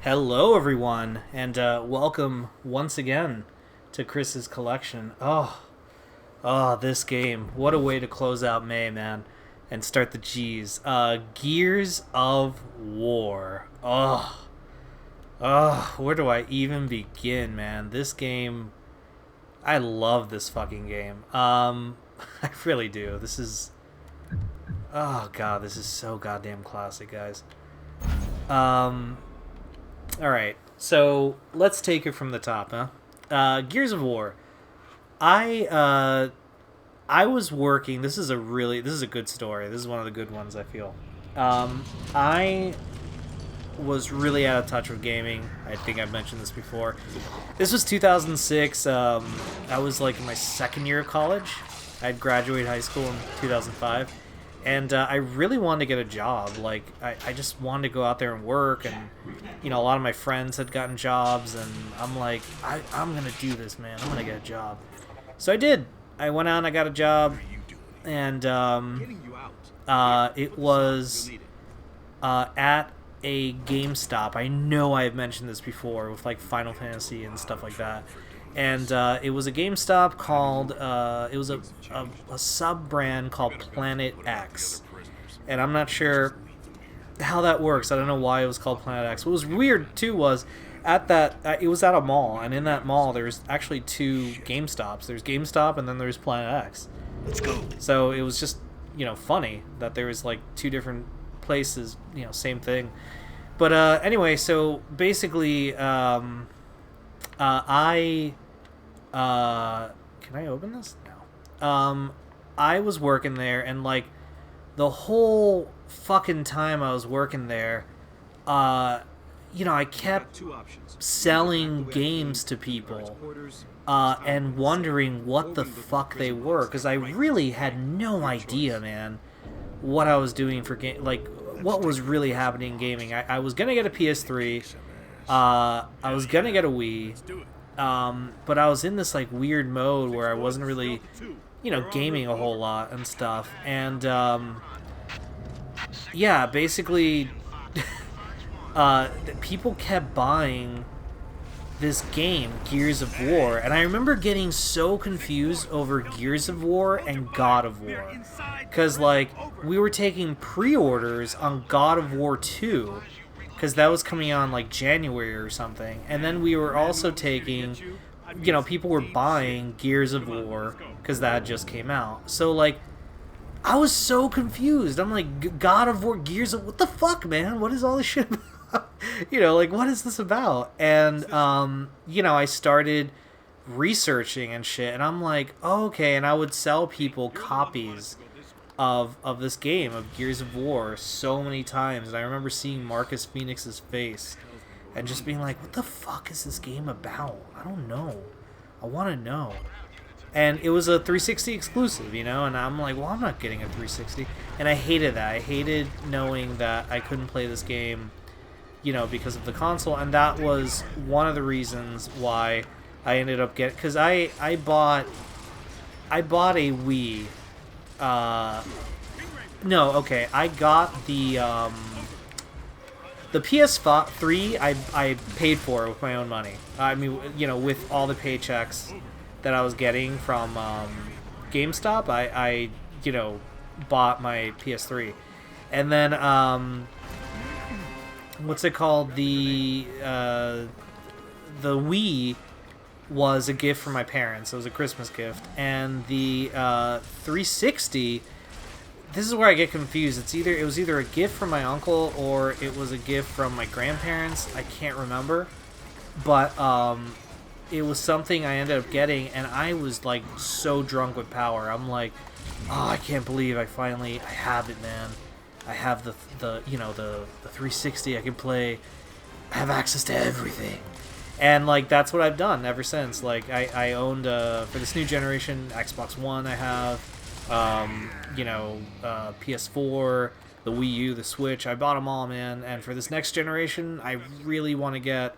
Hello, everyone, and welcome once again to Chris's collection. This game! What a way to close out May, man, and start the G's. Gears of War. Where do I even begin, man? This game, I love this fucking game. I really do. Oh god, this is so goddamn classic, guys. Um, All right, so let's take it from the top, huh? Gears of War. I was working. This is a good story. This is one of the good ones, I feel. I was really out of touch with gaming. I think I've mentioned this before. This was 2006. I was like in my second year of college. I'd graduated high school in 2005. And I really wanted to get a job. Like, I just wanted to go out there and work. And, a lot of my friends had gotten jobs. And I'm like, I'm going to do this, man. I'm going to get a job. So I did. I went out and I got a job. And it was at a GameStop. I know I've mentioned this before with, like, Final Fantasy and stuff like that. And it was a GameStop called, it was a sub-brand called Planet X. And I'm not sure how that works. I don't know why it was called Planet X. What was weird, too, was it was at a mall. And in that mall, there's actually two GameStops. There's GameStop and then there's Planet X. Let's go. So it was just, funny that there was, like, two different places, same thing. But anyway, so basically, can I open this? No. I was working there, and like the whole fucking time I was working there, I kept selling games to people, and wondering what the fuck they were, because I really had no idea, man, what I was doing for game, like what was really happening in gaming. I was gonna get a PS3. I was gonna get a Wii. But I was in this like weird mode where I wasn't really, gaming a whole lot and stuff. And yeah, basically, people kept buying this game, Gears of War, and I remember getting so confused over Gears of War and God of War, because like we were taking pre-orders on God of War 2. Because that was coming on like January or something. And then we were also taking, people were buying Gears of War because that just came out. So like, I was so confused. I'm like, God of War, Gears of, what the fuck, man? What is all this shit about? Like, what is this about? And, I started researching and shit. And I'm like, oh, okay. And I would sell people copies of this game, of Gears of War, so many times. And I remember seeing Marcus Phoenix's face and just being like, what the fuck is this game about? I don't know. I want to know. And it was a 360 exclusive, and I'm like, well, I'm not getting a 360. And I hated that. I hated knowing that I couldn't play this game, because of the console. And that was one of the reasons why I ended up getting, because I bought a Wii. No, okay. I got the PS3. I paid for with my own money. I mean, with all the paychecks that I was getting from GameStop, I bought my PS3, and then what's it called? The Wii was a gift from my parents. It was a Christmas gift. And the 360, this is where I get confused. It was either a gift from my uncle or it was a gift from my grandparents. I can't remember. But it was something I ended up getting, and I was like so drunk with power. I'm like, oh, I can't believe I have it, man. I have the 360. I can play. I have access to everything. And, like, that's what I've done ever since. Like, I owned, for this new generation, Xbox One I have, PS4, the Wii U, the Switch. I bought them all, man. And for this next generation, I really want to get,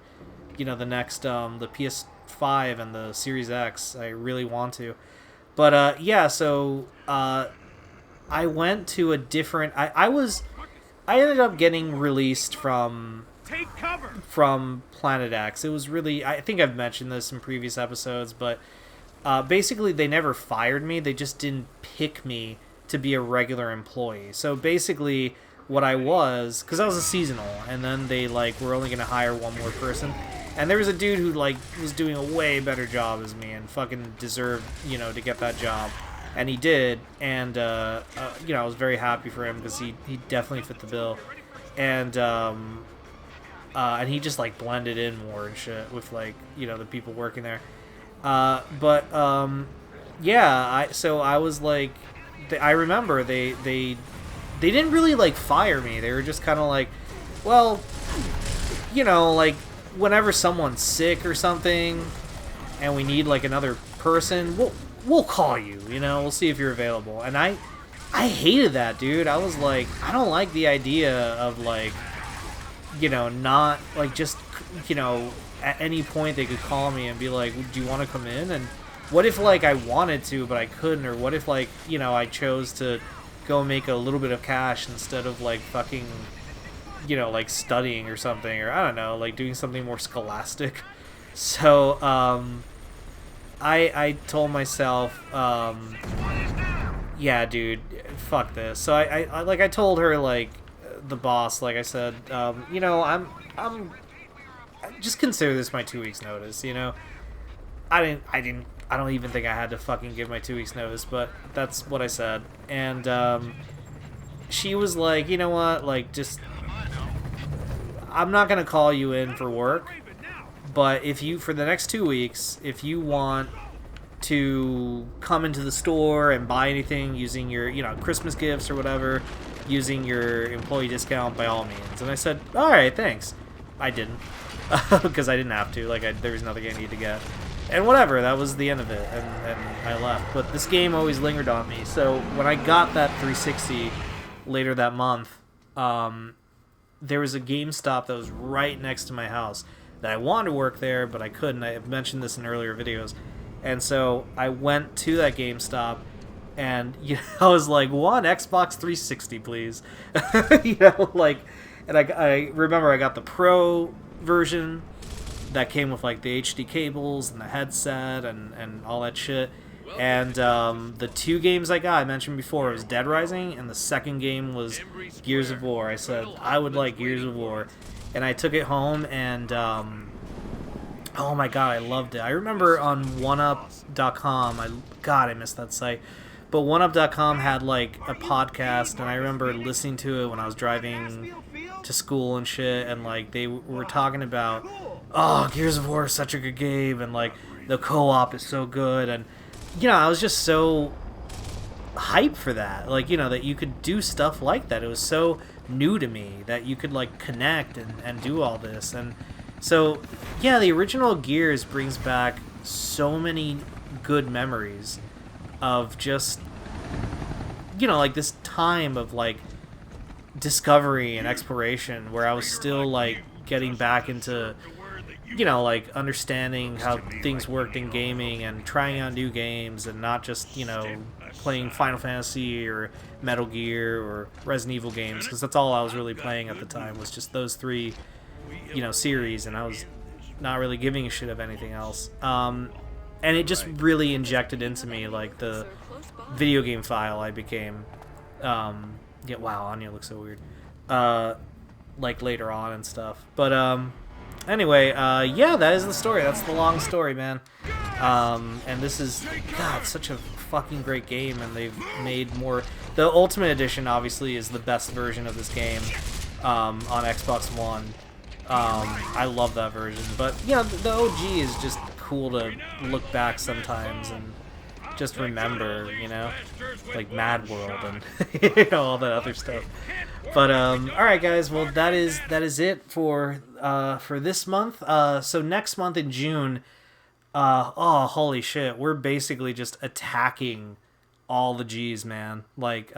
the next, the PS5 and the Series X. I really want to. But, yeah, so, I went to a different... I ended up getting released from from Planet X. It was really, I think I've mentioned this in previous episodes, but basically they never fired me. They just didn't pick me to be a regular employee. So basically what I was, because I was a seasonal, and then they like were only going to hire one more person. And there was a dude who like was doing a way better job as me and fucking deserved, to get that job. And he did, and I was very happy for him because he definitely fit the bill. And he just like blended in more and shit with like, the people working there. I was like, I remember they didn't really like fire me. They were just kind of like, well, like whenever someone's sick or something and we need like another person, we'll call you, we'll see if you're available. And I hated that, dude. I was like, I don't like the idea of like, not like just, at any point they could call me and be like, do you want to come in? And what if like I wanted to but I couldn't, or what if like, I chose to go make a little bit of cash instead of like fucking, like studying or something, or I don't know, like doing something more scholastic. So I told myself, yeah, dude, fuck this. So I told her, like, the boss, like I said, I'm just consider this my 2 weeks notice. I don't even think I had to fucking give my 2 weeks notice, but that's what I said. And she was like, you know what, like, just, I'm not gonna call you in for work, but if you, for the next 2 weeks, if you want to come into the store and buy anything using your, Christmas gifts or whatever, using your employee discount, by all means. And I said, alright, thanks. I didn't. Because I didn't have to. Like, there was nothing I needed to get. And whatever, that was the end of it, and I left. But this game always lingered on me. So when I got that 360 later that month, there was a GameStop that was right next to my house that I wanted to work there, but I couldn't. I have mentioned this in earlier videos. And so I went to that GameStop, and I was like, one Xbox 360, please. And I remember I got the Pro version that came with like the HD cables and the headset and all that shit. And the two games I mentioned before, was Dead Rising, and the second game was Gears of War. I said I would like Gears of War, and I took it home, and oh my god, I loved it. I remember on OneUp.com, I missed that site, but OneUp.com had like a podcast, and I remember listening to it when I was driving to school and shit, and like they were talking about, oh, Gears of War is such a good game, and like the co-op is so good, and I was just so hyped for that, like, that you could do stuff like that. It was so new to me that you could like connect and do all this. And so yeah, the original Gears brings back so many good memories of just, like this time of like discovery and exploration where I was still like getting back into, like understanding how things worked in gaming and trying out new games, and not just, playing Final Fantasy or Metal Gear or Resident Evil games, because that's all I was really playing at the time, was just those three, series, and I was not really giving a shit of anything else. And it just really injected into me, like, the video game file I became. Wow, Anya looks so weird. Like, later on and stuff. But, anyway, yeah, that is the story. That's the long story, man. And this is, God, such a fucking great game, and they've made more. The Ultimate Edition, obviously, is the best version of this game, on Xbox One. I love that version. But, the OG is just cool to look back sometimes and just remember, like Mad World and all that other stuff. But all right, guys. Well, that is it for this month. So next month in June, oh holy shit, we're basically just attacking all the G's, man. Like,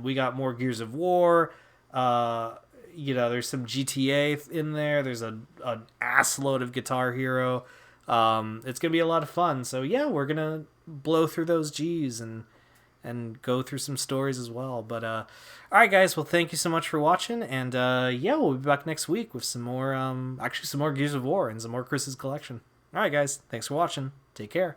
we got more Gears of War. There's some GTA in there. There's an ass load of Guitar Hero. It's gonna be a lot of fun. So yeah, we're gonna blow through those G's and and go through some stories as well. But all right, guys. Well, thank you so much for watching, and yeah, we'll be back next week with some more, actually some more Gears of War and some more Chris's collection. All right, guys. Thanks for watching. Take care.